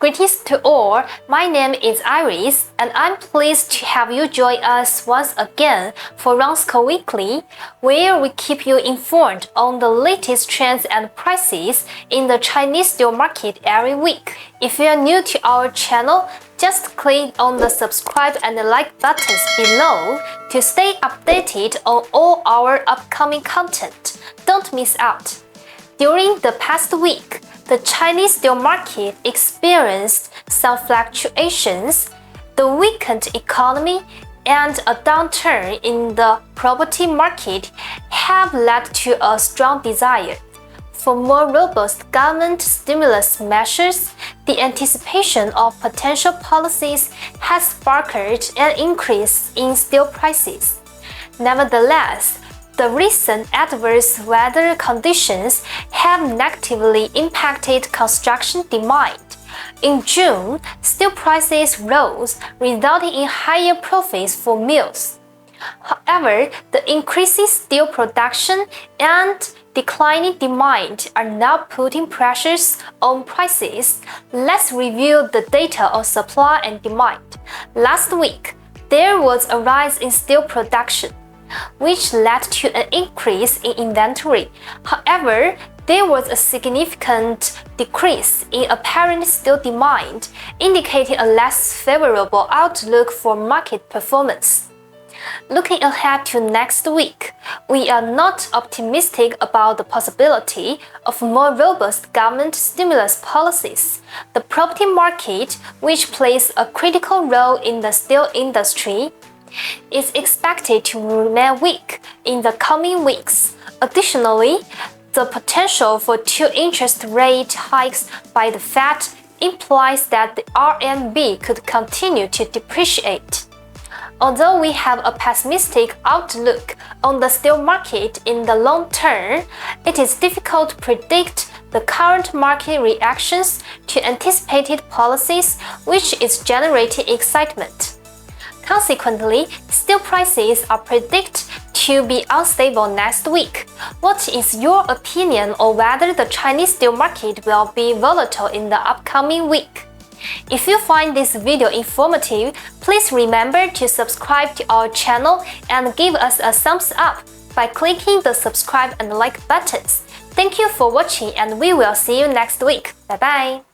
Greetings to all, my name is Iris and I'm pleased to have you join us once again for Ronsco Weekly, where we keep you informed on the latest trends and prices in the Chinese steel market every week. If you are new to our channel, just click on the subscribe and the like buttons below to stay updated on all our upcoming content. Don't miss out. During the past week, the Chinese steel market experienced some fluctuations. The weakened economy and a downturn in the property market have led to a strong desire for more robust government stimulus measures. The anticipation of potential policies has sparked an increase in steel prices. Nevertheless, the recent adverse weather conditions have negatively impacted construction demand. In June, steel prices rose, resulting in higher profits for mills. However, the increasing steel production and declining demand are now putting pressures on prices. Let's review the data on supply and demand. Last week, there was a rise in steel production, which led to an increase in inventory. However, there was a significant decrease in apparent steel demand, indicating a less favorable outlook for market performance. Looking ahead to next week, we are not optimistic about the possibility of more robust government stimulus policies. The property market, which plays a critical role in the steel industry, is expected to remain weak in the coming weeks. Additionally, the potential for two interest rate hikes by the Fed implies that the RMB could continue to depreciate. Although we have a pessimistic outlook on the steel market in the long term, it is difficult to predict the current market reactions to anticipated policies, which is generating excitement. Consequently, steel prices are predicted to be unstable next week. What is your opinion on whether the Chinese steel market will be volatile in the upcoming week? If you find this video informative, please remember to subscribe to our channel and give us a thumbs up by clicking the subscribe and like buttons. Thank you for watching and we will see you next week. Bye bye!